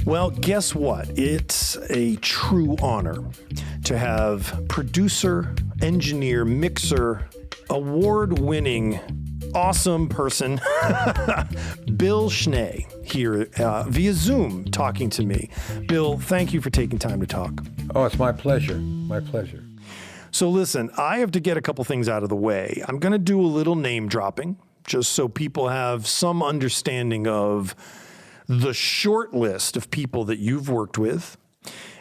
Well, guess what? It's a true honor to have producer, engineer, mixer, award-winning, awesome person, Bill Schnee, here via Zoom talking to me. Bill, thank you for taking time to talk. Oh, it's my pleasure. My pleasure. So listen, I have to get a couple things out of the way. I'm going to do a little name dropping, just so people have some understanding of the short list of people that you've worked with.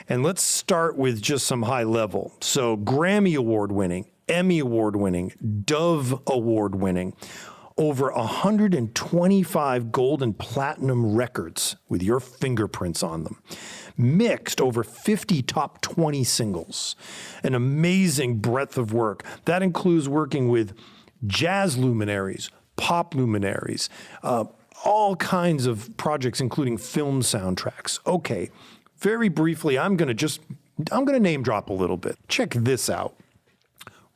And let's start with just some high level. So Grammy Award winning, Emmy Award winning, Dove Award winning, over 125 gold and platinum records with your fingerprints on them. Mixed over 50 top 20 singles. An amazing breadth of work. That includes working with jazz luminaries, pop luminaries, all kinds of projects, including film soundtracks. Okay, very briefly, I'm going to name drop a little bit. Check this out.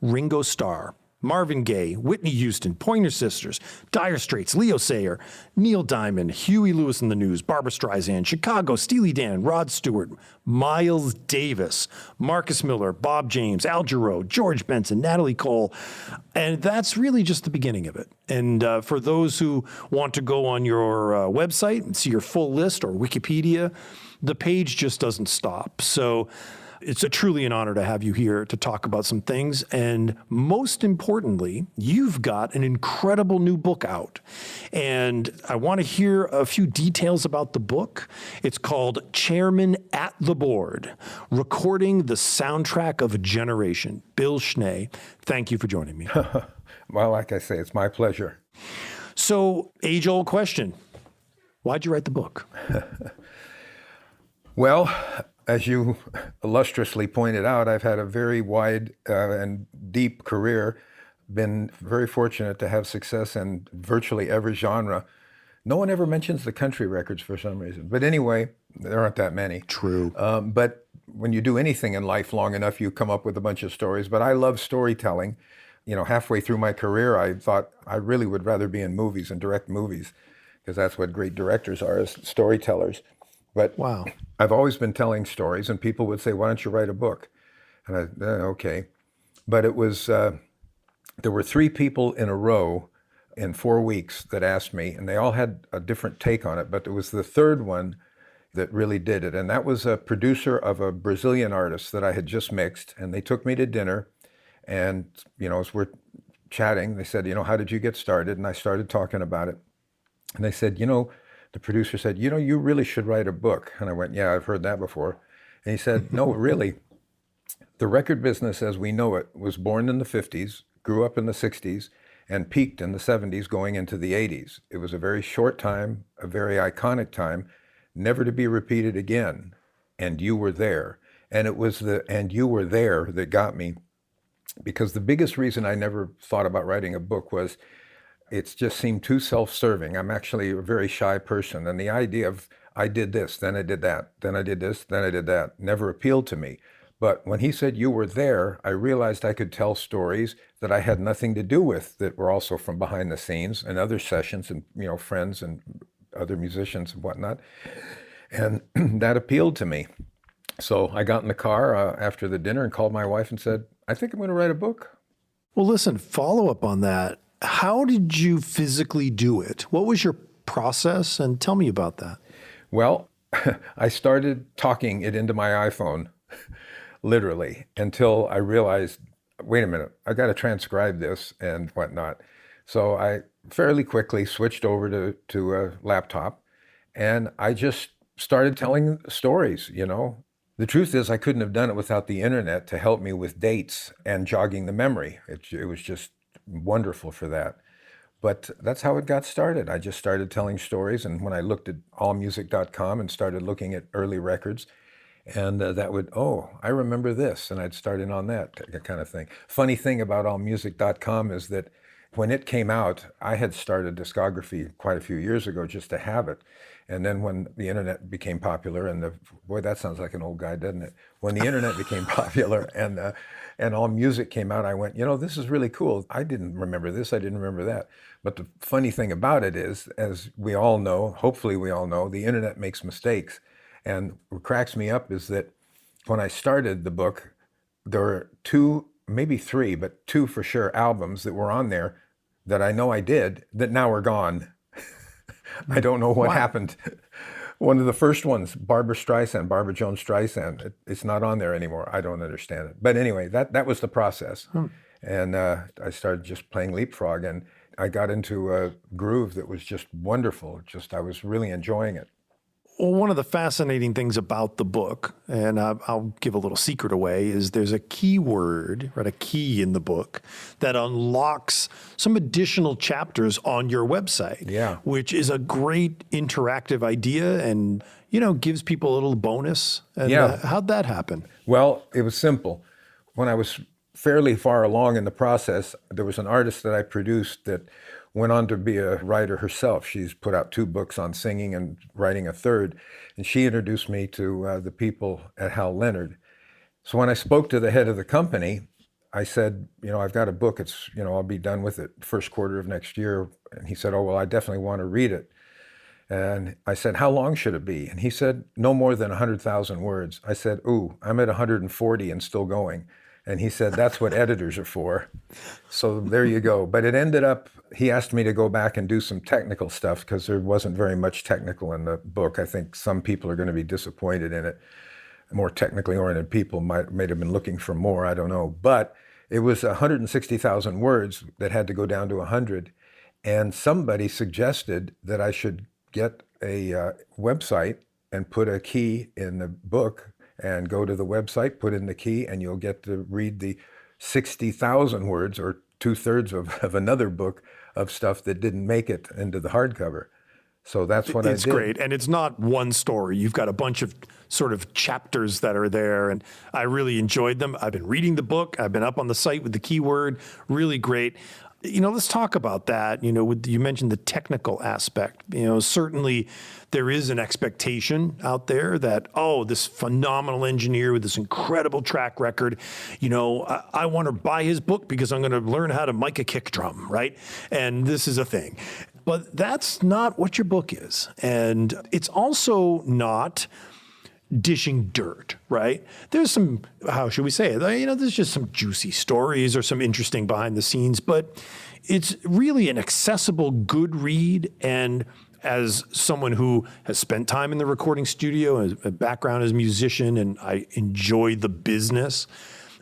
Ringo Starr, Marvin Gaye, Whitney Houston, Pointer Sisters, Dire Straits, Leo Sayer, Neil Diamond, Huey Lewis and the News, Barbra Streisand, Chicago, Steely Dan, Rod Stewart, Miles Davis, Marcus Miller, Bob James, Al Jarreau, George Benson, Natalie Cole. And that's really just the beginning of it. And for those who want to go on your website and see your full list or Wikipedia, the page just doesn't stop. So it's truly an honor to have you here to talk about some things. And most importantly, you've got an incredible new book out. And I want to hear a few details about the book. It's called Chairman at the Board, Recording the Soundtrack of a Generation. Bill Schnee, thank you for joining me. Well, like I say, it's my pleasure. So, age-old question. Why'd you write the book? Well, as you illustriously pointed out, I've had a very wide and deep career, been very fortunate to have success in virtually every genre. No one ever mentions the country records for some reason. But anyway, there aren't that many. True. But when you do anything in life long enough, you come up with a bunch of stories. But I love storytelling. You know, halfway through my career, I thought I really would rather be in movies and direct movies, because that's what great directors are, as storytellers. But wow. I've always been telling stories, and people would say, why don't you write a book? And I, okay. But it was, there were 3 people in a row in 4 weeks that asked me, and they all had a different take on it, but it was the third one that really did it. And that was a producer of a Brazilian artist that I had just mixed, and they took me to dinner. And, you know, as we're chatting, they said, you know, how did you get started? And I started talking about it. And they said, you know, the producer said, you know, you really should write a book. And I went, yeah, I've heard that before. And he said, no, really, the record business as we know it was born in the 50s, grew up in the 60s, and peaked in the 70s going into the 80s. It was a very short time, a very iconic time, never to be repeated again. And you were there. And it was the "and you were there" that got me, because the biggest reason I never thought about writing a book was it just seemed too self-serving. I'm actually a very shy person, and the idea of I did this, then I did that, then I did this, then I did that, never appealed to me. But when he said you were there, I realized I could tell stories that I had nothing to do with, that were also from behind the scenes and other sessions and, you know, friends and other musicians and whatnot. And that appealed to me. So I got in the car after the dinner and called my wife and said, I think I'm going to write a book. Well, listen, follow up on that. How did you physically do it? What was your process? And tell me about that. Well, I started talking it into my iPhone, literally, until I realized, wait a minute, I got to transcribe this and whatnot. So I fairly quickly switched over to a laptop, and I just started telling stories, you know. The truth is I couldn't have done it without the internet to help me with dates and jogging the memory. It was just wonderful for that. But that's how it got started. I just started telling stories, and when I looked at allmusic.com and started looking at early records, and that would, oh, I remember this, and I'd start in on that kind of thing. Funny thing about allmusic.com is that when it came out, I had started discography quite a few years ago just to have it. And then when the internet became popular, and boy, that sounds like an old guy, doesn't it? When the internet became popular and all music came out, I went, you know, this is really cool. I didn't remember this, I didn't remember that. But the funny thing about it is, as we all know, hopefully we all know, the internet makes mistakes. And what cracks me up is that when I started the book, there were two, maybe three, but two for sure albums that were on there that I know I did that now are gone. I don't know what happened. One of the first ones, Barbara Jones Streisand, it's not on there anymore. I don't understand it. But anyway, that was the process. And I started just playing Leapfrog, and I got into a groove that was just wonderful. I was really enjoying it. Well, one of the fascinating things about the book, and I'll give a little secret away, is there's a keyword, right, a key in the book that unlocks some additional chapters on your website, which is a great interactive idea and, gives people a little bonus. And how'd that happen? Well, it was simple. When I was fairly far along in the process, there was an artist that I produced that went on to be a writer herself. She's put out 2 books on singing and writing a third. And she introduced me to the people at Hal Leonard. So when I spoke to the head of the company, I said, I've got a book. It's, I'll be done with it first quarter of next year. And he said, oh, well, I definitely want to read it. And I said, how long should it be? And he said, no more than 100,000 words. I said, ooh, I'm at 140 and still going. And he said, that's what editors are for. So there you go. But it ended up, he asked me to go back and do some technical stuff because there wasn't very much technical in the book. I think some people are going to be disappointed in it. More technically oriented people might have been looking for more, I don't know. But it was 160,000 words that had to go down to 100. And somebody suggested that I should get a website and put a key in the book and go to the website, put in the key, and you'll get to read the 60,000 words or 2/3 of another book of stuff that didn't make it into the hardcover. So that's what I did. It's great. And it's not one story. You've got a bunch of sort of chapters that are there, and I really enjoyed them. I've been reading the book. I've been up on the site with the keyword. Really great. Let's talk about that. You mentioned the technical aspect. Certainly there is an expectation out there that, this phenomenal engineer with this incredible track record, I want to buy his book because I'm going to learn how to mic a kick drum, right? And this is a thing. But that's not what your book is. And it's also not dishing dirt, right? There's some, how should we say it? There's just some juicy stories or some interesting behind the scenes, but it's really an accessible, good read. And as someone who has spent time in the recording studio, has a background as a musician, and I enjoy the business,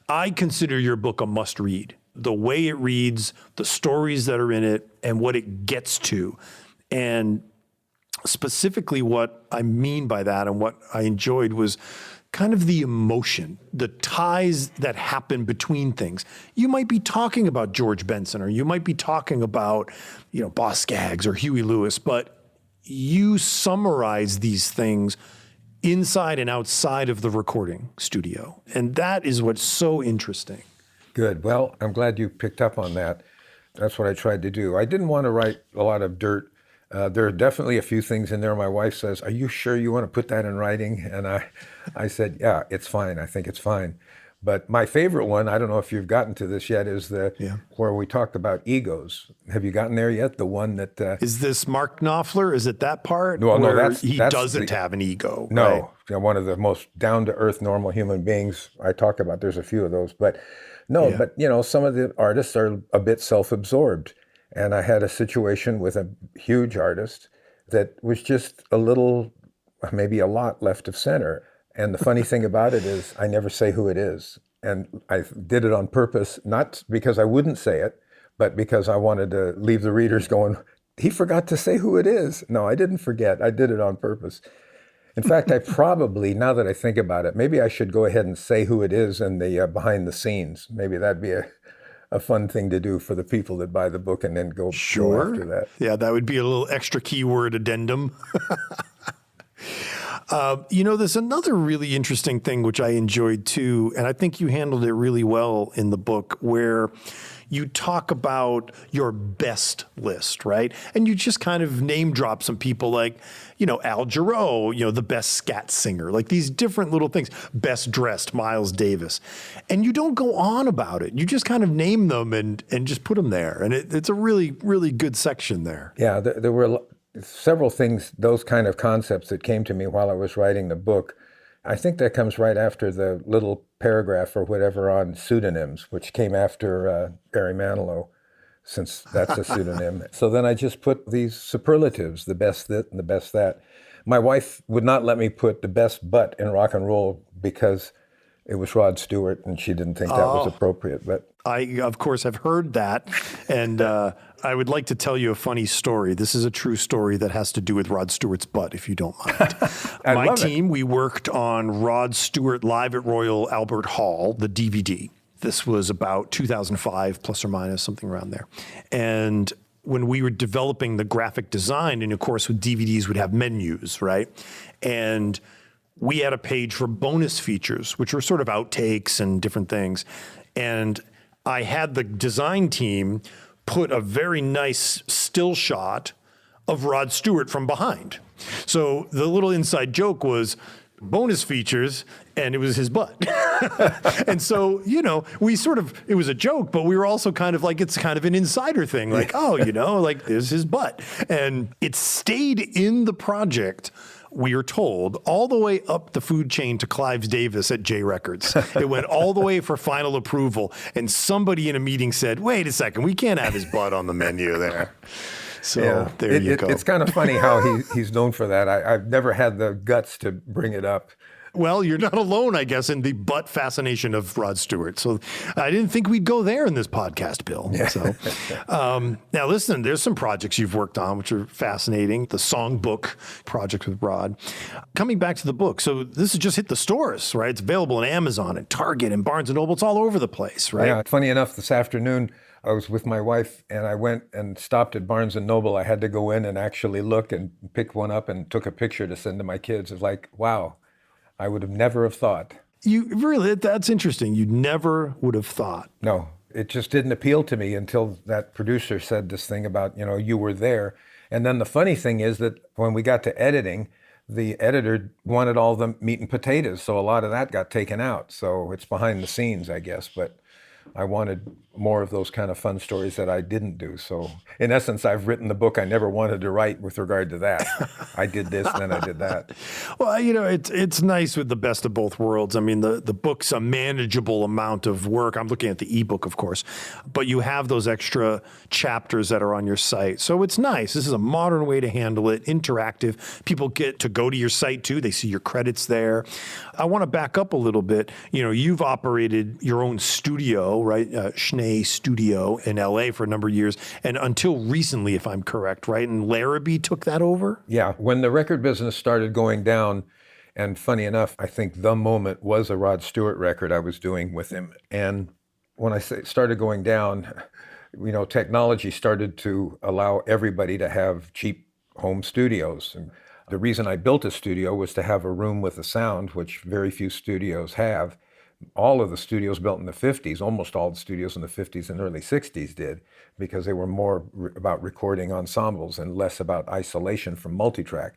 I consider your book a must read. The way it reads, the stories that are in it, and what it gets to. And specifically what I mean by that and what I enjoyed was kind of the emotion, the ties that happen between things. You might be talking about George Benson, or you might be talking about, Boss Skaggs or Huey Lewis, but you summarize these things inside and outside of the recording studio. And that is what's so interesting. Good. Well, I'm glad you picked up on that. That's what I tried to do. I didn't want to write a lot of dirt. There are definitely a few things in there. My wife says, are you sure you want to put that in writing? And I said, yeah, it's fine. I think it's fine. But my favorite one, I don't know if you've gotten to this yet, is where we talked about egos. Have you gotten there yet? The one that... Is this Mark Knopfler? Is it that part? Well, no, that's doesn't have an ego. No, right? One of the most down-to-earth, normal human beings I talk about. There's a few of those. But no, but some of the artists are a bit self-absorbed. And I had a situation with a huge artist that was just a little, maybe a lot left of center. And the funny thing about it is I never say who it is. And I did it on purpose, not because I wouldn't say it, but because I wanted to leave the readers going, he forgot to say who it is. No, I didn't forget. I did it on purpose. In fact, I probably, now that I think about it, maybe I should go ahead and say who it is in the behind the scenes. Maybe that'd be a fun thing to do for the people that buy the book and then go after that. Yeah, that would be a little extra keyword addendum. There's another really interesting thing which I enjoyed too, and I think you handled it really well in the book, where you talk about your best list, right? And you just kind of name drop some people like, Al Jarreau, the best scat singer, like these different little things, best dressed, Miles Davis. And you don't go on about it. You just kind of name them and just put them there. And it's a really, really good section there. Yeah, there were several things, those kind of concepts that came to me while I was writing the book. I think that comes right after the little paragraph or whatever on pseudonyms, which came after Barry Manilow, since that's a pseudonym. So then I just put these superlatives, the best that and the best that. My wife would not let me put the best but in rock and roll because it was Rod Stewart, and she didn't think that was appropriate. But I, of course, have heard that, and I would like to tell you a funny story. This is a true story that has to do with Rod Stewart's butt, if you don't mind. My team, we worked on Rod Stewart Live at Royal Albert Hall, the DVD. This was about 2005, plus or minus, something around there. And when we were developing the graphic design, and of course with DVDs we'd have menus, right? And we had a page for bonus features, which were sort of outtakes and different things. And I had the design team put a very nice still shot of Rod Stewart from behind. So the little inside joke was bonus features, and it was his butt. And so, we sort of, it was a joke, but we were also kind of like, it's kind of an insider thing. Like, like there's his butt. And it stayed in the project, we are told, all the way up the food chain to Clive Davis at J Records. It went all the way for final approval. And somebody in a meeting said, wait a second, we can't have his butt on the menu there. So there you go. It's kind of funny how he's known for that. I've never had the guts to bring it up. Well, you're not alone, I guess, in the butt fascination of Rod Stewart. So I didn't think we'd go there in this podcast, Bill. Yeah. So now listen, there's some projects you've worked on which are fascinating. The songbook project with Rod. Coming back to the book, so this has just hit the stores, right? It's available on Amazon and Target and Barnes & Noble. It's all over the place, right? Yeah, funny enough, this afternoon, I was with my wife and I went and stopped at Barnes & Noble. I had to go in and actually look and pick one up and took a picture to send to my kids. It's like, wow, I would have never have thought. That's interesting. You never would have thought. No, it just didn't appeal to me until that producer said this thing about, you were there. And then the funny thing is that when we got to editing, the editor wanted all the meat and potatoes. So a lot of that got taken out. So it's behind the scenes, I guess. But I wanted more of those kind of fun stories that I didn't do. So in essence, I've written the book I never wanted to write with regard to that. I did this, and then I did that. Well, it's nice with the best of both worlds. I mean, the book's a manageable amount of work. I'm looking at the ebook, of course, but you have those extra chapters that are on your site. So it's nice. This is a modern way to handle it, interactive. People get to go to your site too. They see your credits there. I want to back up a little bit. You've operated your own studio, right? Schnee Studio in LA for a number of years, and until recently, if I'm correct, right? And Larrabee took that over? Yeah. When the record business started going down, and funny enough, I think The Moment was a Rod Stewart record I was doing with him. And when I say started going down, technology started to allow everybody to have cheap home studios. And the reason I built a studio was to have a room with a sound, which very few studios have. All of the studios built in the 50s, almost all the studios in the 50s and early 60s did, because they were more about recording ensembles and less about isolation from multitrack.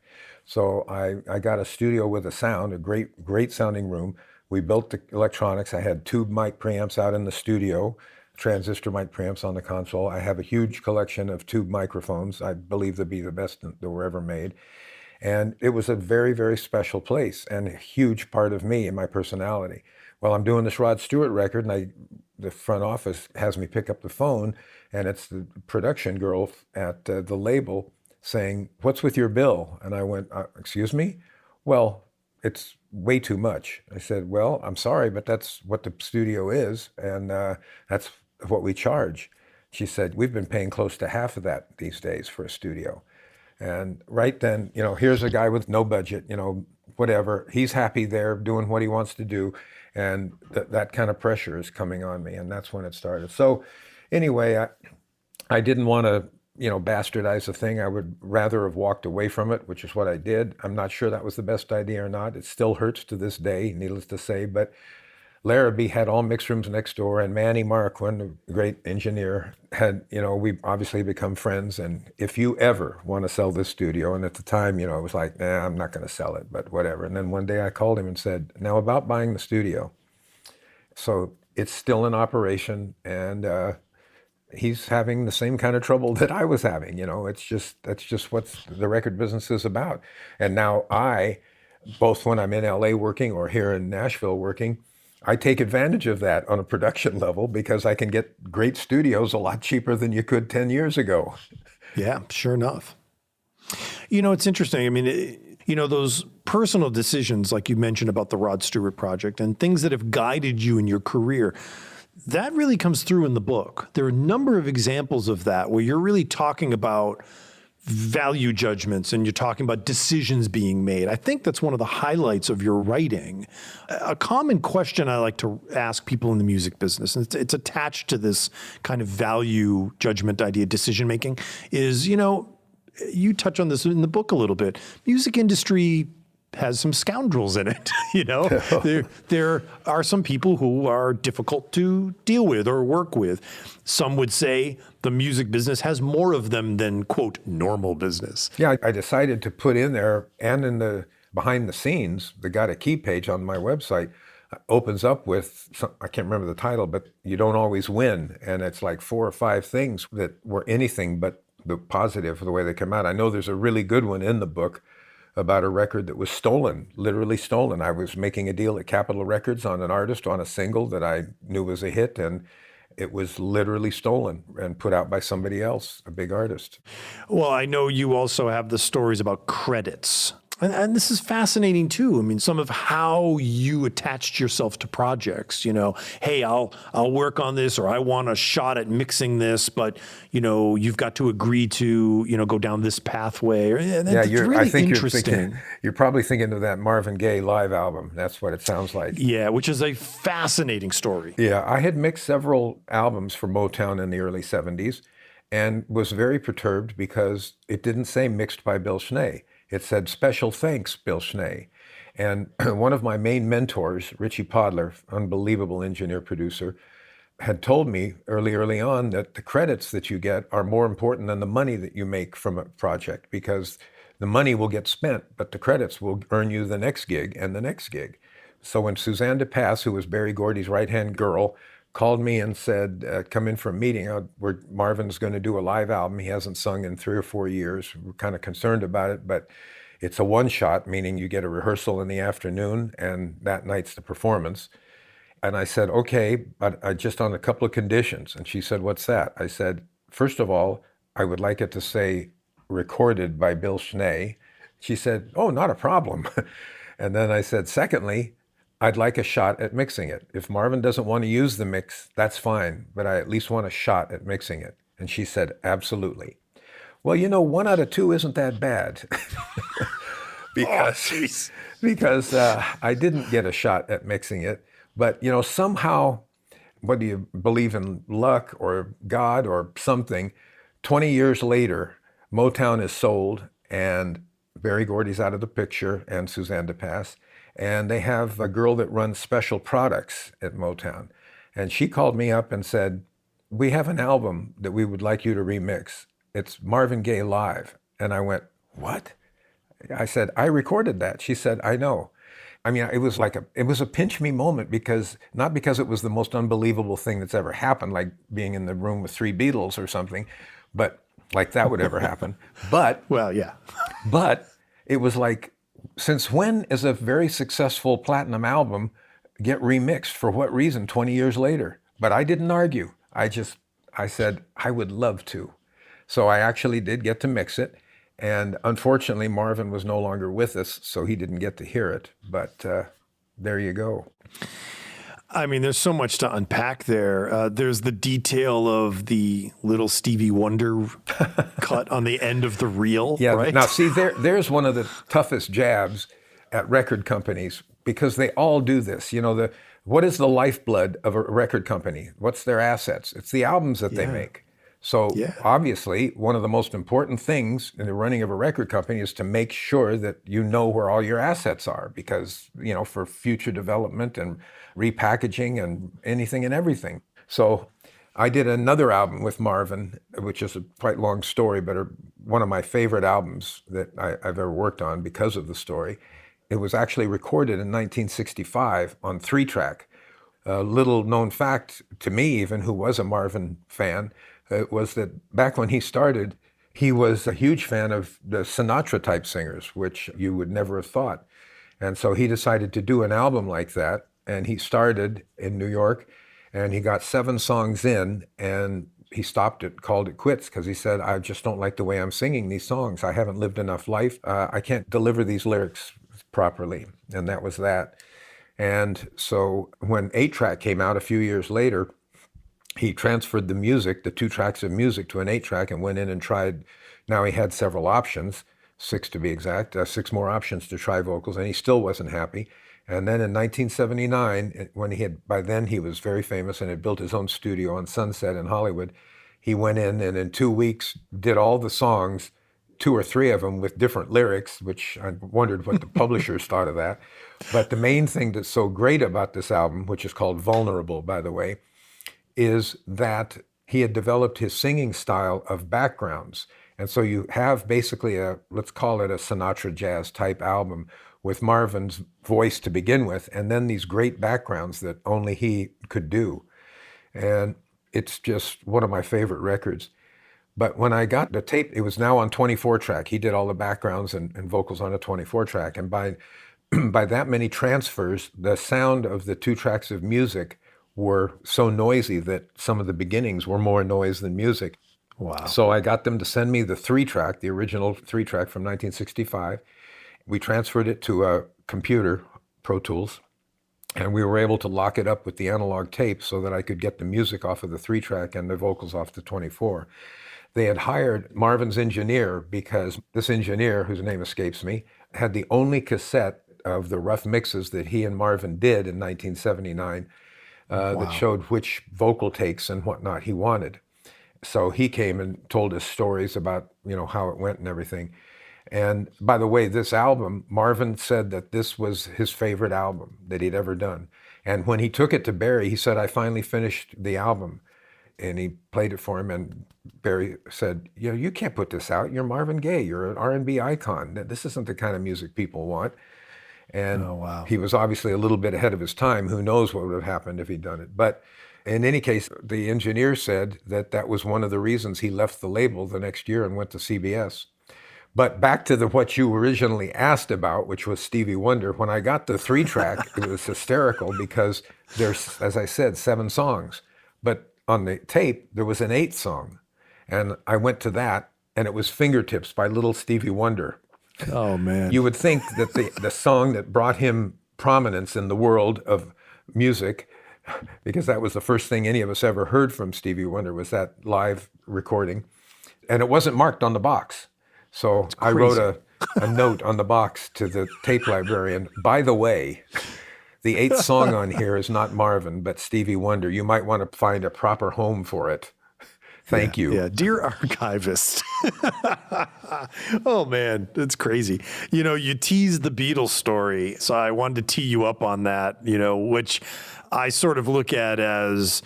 So I got a studio with a sound, a great sounding room. We built the electronics. I had tube mic preamps out in the studio, transistor mic preamps on the console. I have a huge collection of tube microphones. I believe to be the best that were ever made. And it was a very, very special place and a huge part of me and my personality. Well, I'm doing this Rod Stewart record, and the front office has me pick up the phone, and it's the production girl at the label saying, "What's with your bill?" And I went, "Excuse me?" "Well, it's way too much." I said, "Well, I'm sorry, but that's what the studio is, and that's what we charge." She said, "We've been paying close to half of that these days for a studio." And right then, here's a guy with no budget, whatever. He's happy there doing what he wants to do. And that kind of pressure is coming on me. And that's when it started. So anyway, I didn't want to, bastardize the thing. I would rather have walked away from it, which is what I did. I'm not sure that was the best idea or not. It still hurts to this day, needless to say. But Larrabee had all mixed rooms next door, and Manny Marquand, a great engineer, had, we've obviously become friends. And if you ever want to sell this studio, and at the time, it was like, nah, I'm not going to sell it, but whatever. And then one day I called him and said, now about buying the studio. So it's still in operation, and he's having the same kind of trouble that I was having. That's just what the record business is about. And now both when I'm in LA working or here in Nashville working, I take advantage of that on a production level because I can get great studios a lot cheaper than you could 10 years ago. Yeah, sure enough. It's interesting. I mean, those personal decisions, like you mentioned about the Rod Stewart project and things that have guided you in your career, that really comes through in the book. There are a number of examples of that where you're really talking about value judgments and you're talking about decisions being made. I think that's one of the highlights of your writing. A common question I like to ask people in the music business, and it's attached to this kind of value judgment idea, decision making, is, you touch on this in the book a little bit. Music industry has some scoundrels in it. There are some people who are difficult to deal with or work with. Some would say the music business has more of them than, quote, normal business. Yeah, I decided to put in there, and in the behind the scenes, the Got a Key page on my website opens up with, I can't remember the title, but you don't always win. And it's like 4 or 5 things that were anything but the positive the way they come out. I know there's a really good one in the book about a record that was stolen, literally stolen. I was making a deal at Capitol Records on an artist on a single that I knew was a hit, and it was literally stolen and put out by somebody else, a big artist. Well, I know you also have the stories about credits. And this is fascinating too. I mean, some of how you attached yourself to projects, hey, I'll work on this, or I want a shot at mixing this, but you've got to agree to, go down this pathway. And yeah, really I think interesting. You're probably thinking of that Marvin Gaye live album. That's what it sounds like. Yeah, which is a fascinating story. Yeah, I had mixed several albums for Motown in the early 70s and was very perturbed because it didn't say mixed by Bill Schnee. It said, special thanks, Bill Schnee. And one of my main mentors, Richie Podler, unbelievable engineer producer, had told me early on that the credits that you get are more important than the money that you make from a project, because the money will get spent, but the credits will earn you the next gig and the next gig. So when Suzanne DePass, who was Berry Gordy's right-hand girl, called me and said, come in for a meeting. Where Marvin's going to do a live album. He hasn't sung in 3 or 4 years. We're kind of concerned about it, but it's a one-shot, meaning you get a rehearsal in the afternoon and that night's the performance. And I said, okay, but I just on a couple of conditions. And she said, what's that? I said, first of all, I would like it to say recorded by Bill Schnee. She said, oh, not a problem. And then I said, secondly, I'd like a shot at mixing it. If Marvin doesn't want to use the mix, that's fine, but I at least want a shot at mixing it. And she said, absolutely. Well, 1 out of 2 isn't that bad. because I didn't get a shot at mixing it. But, somehow, whether you believe in luck or God or something, 20 years later, Motown is sold and Berry Gordy's out of the picture and Suzanne DePass. And they have a girl that runs special products at Motown. And she called me up and said, we have an album that we would like you to remix. It's Marvin Gaye Live. And I went, what? I said, I recorded that. She said, I know. I mean, it was a pinch me moment, not because it was the most unbelievable thing that's ever happened, like being in the room with 3 Beatles or something, but like that would ever happen. But, well, yeah. But it was like, since when is a very successful platinum album get remixed? For what reason 20 years later? But I didn't argue. I said, I would love to. So I actually did get to mix it. And unfortunately, Marvin was no longer with us, so he didn't get to hear it. But there you go. I mean, there's so much to unpack there. There's the detail of the little Stevie Wonder cut on the end of the reel. Yeah. Right? Now, see, there's one of the toughest jabs at record companies, because they all do this. What is the lifeblood of a record company? What's their assets? It's the albums that they make. So obviously, one of the most important things in the running of a record company is to make sure that you know where all your assets are, because, for future development and repackaging and anything and everything. So I did another album with Marvin, which is a quite long story, but one of my favorite albums that I've ever worked on because of the story. It was actually recorded in 1965 on 3-track. A little known fact to me, even, who was a Marvin fan, was that back when he started, he was a huge fan of the Sinatra-type singers, which you would never have thought. And so he decided to do an album like that, and he started in New York, and he got 7 songs in, and he stopped it, called it quits, because he said, I just don't like the way I'm singing these songs. I haven't lived enough life. I can't deliver these lyrics properly. And that was that. And so when 8-track came out a few years later, he transferred the music, the 2 tracks of music, to an 8-track and went in and tried. Now he had several options, 6 to be exact, 6 more options to try vocals, and he still wasn't happy. And then in 1979, by then he was very famous and had built his own studio on Sunset in Hollywood, he went in and in 2 weeks did all the songs, 2 or 3 of them with different lyrics, which I wondered what the publishers thought of that. But the main thing that's so great about this album, which is called Vulnerable, by the way, is that he had developed his singing style of backgrounds. And so you have basically let's call it a Sinatra jazz type album with Marvin's voice to begin with, and then these great backgrounds that only he could do. And it's just one of my favorite records. But when I got the tape, it was now on 24-track. He did all the backgrounds and vocals on a 24-track. And by that many transfers, the sound of the 2 tracks of music were so noisy that some of the beginnings were more noise than music. Wow. So I got them to send me the 3-track, the original 3-track from 1965. We transferred it to a computer, Pro Tools, and we were able to lock it up with the analog tape so that I could get the music off of the 3-track and the vocals off the 24. They had hired Marvin's engineer because this engineer, whose name escapes me, had the only cassette of the rough mixes that he and Marvin did in 1979 that showed which vocal takes and whatnot he wanted. So he came and told us stories about, how it went and everything. And by the way, this album, Marvin said that this was his favorite album that he'd ever done. And when he took it to Barry, he said, I finally finished the album. And he played it for him, and Barry said, you can't put this out. You're Marvin Gaye. You're an R&B icon. This isn't the kind of music people want. And he was obviously a little bit ahead of his time. Who knows what would have happened if he'd done it. But in any case, the engineer said that was one of the reasons he left the label the next year and went to CBS. But back to what you originally asked about, which was Stevie Wonder, when I got the 3-track, it was hysterical because there's, as I said, 7 songs. But on the tape, there was an 8th song. And I went to that, and it was Fingertips by Little Stevie Wonder. Oh, man. You would think that the song that brought him prominence in the world of music, because that was the first thing any of us ever heard from Stevie Wonder, was that live recording. And it wasn't marked on the box. So I wrote a note on the box to the tape librarian. By the way, the 8th song on here is not Marvin, but Stevie Wonder. You might want to find a proper home for it. Thank you. Yeah, dear archivist. Oh, man, that's crazy. You teased the Beatles story, so I wanted to tee you up on that, which I sort of look at as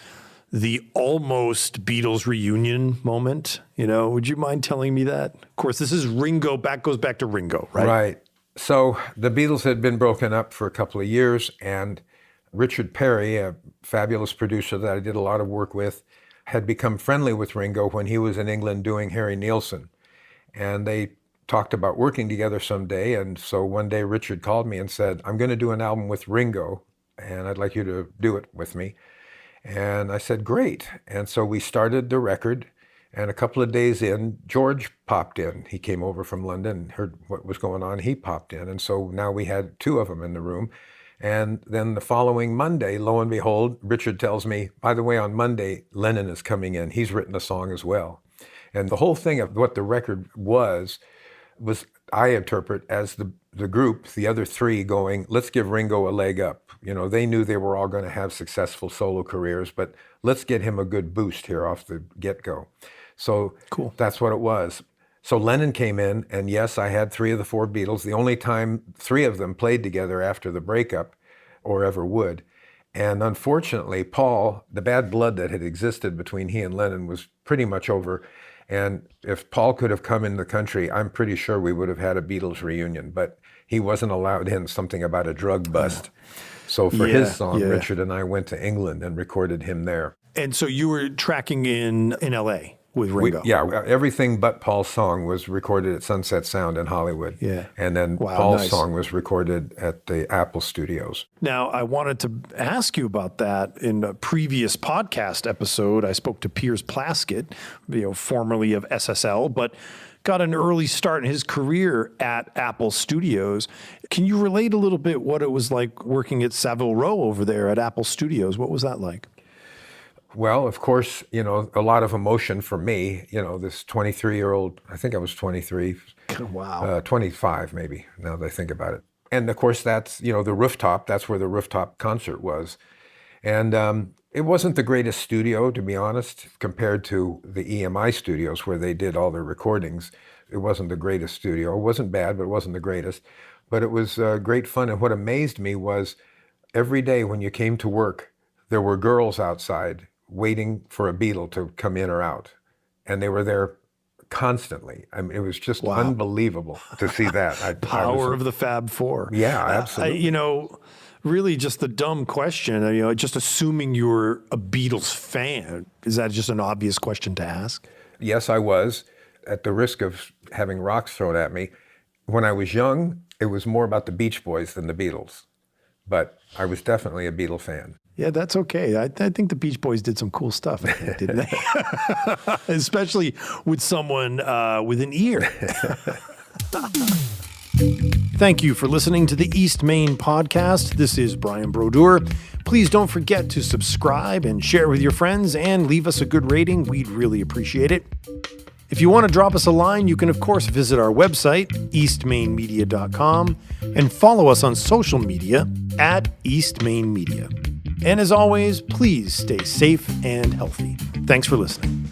the almost Beatles reunion moment. Would you mind telling me that? Of course, this is Ringo, goes back to Ringo, right? Right. So the Beatles had been broken up for a couple of years, and Richard Perry, a fabulous producer that I did a lot of work with, had become friendly with Ringo when he was in England doing Harry Nilsson. And they talked about working together someday. And so one day Richard called me and said, I'm going to do an album with Ringo, and I'd like you to do it with me. And I said, great. And so we started the record. And a couple of days in, George popped in. He came over from London and heard what was going on. He popped in. And so now we had 2 of them in the room. And then the following Monday, lo and behold, Richard tells me, by the way, on Monday, Lennon is coming in. He's written a song as well. And the whole thing of what the record was I interpret as the group, the other 3 going, let's give Ringo a leg up. They knew they were all going to have successful solo careers, but let's get him a good boost here off the get-go. So cool. That's what it was. So Lennon came in, and yes, I had 3 of the 4 Beatles, the only time 3 of them played together after the breakup, or ever would. And unfortunately, Paul, the bad blood that had existed between he and Lennon was pretty much over. And if Paul could have come in the country, I'm pretty sure we would have had a Beatles reunion, but he wasn't allowed in, something about a drug bust. So for his song, Richard and I went to England and recorded him there. And so you were tracking in LA? with Ringo. Everything but Paul's song was recorded at Sunset Sound in Hollywood. Yeah. And then Paul's song was recorded at the Apple Studios. Now, I wanted to ask you about that. In a previous podcast episode, I spoke to Piers Plaskett, formerly of SSL, but got an early start in his career at Apple Studios. Can you relate a little bit what it was like working at Savile Row over there at Apple Studios? What was that like? Well, of course, a lot of emotion for me, this 23-year-old, I think I was 23. Wow. 25 maybe, now that I think about it. And of course, that's, the rooftop, that's where the rooftop concert was. And it wasn't the greatest studio, to be honest, compared to the EMI studios where they did all their recordings. It wasn't the greatest studio. It wasn't bad, but it wasn't the greatest. But it was great fun. And what amazed me was every day when you came to work, there were girls outside waiting for a Beatle to come in or out. And they were there constantly. I mean, it was just unbelievable to see that. Power of the Fab Four. Yeah, absolutely. Really just the dumb question, just assuming you're a Beatles fan. Is that just an obvious question to ask? Yes, I was. At the risk of having rocks thrown at me, when I was young, it was more about the Beach Boys than the Beatles. But I was definitely a Beatle fan. Yeah, that's okay. I think the Beach Boys did some cool stuff, I think, didn't they? Especially with someone with an ear. Thank you for listening to the East Maine podcast. This is Brian Brodeur. Please don't forget to subscribe and share with your friends and leave us a good rating. We'd really appreciate it. If you want to drop us a line, you can, of course, visit our website, eastmainmedia.com, and follow us on social media at East Maine Media. And as always, please stay safe and healthy. Thanks for listening.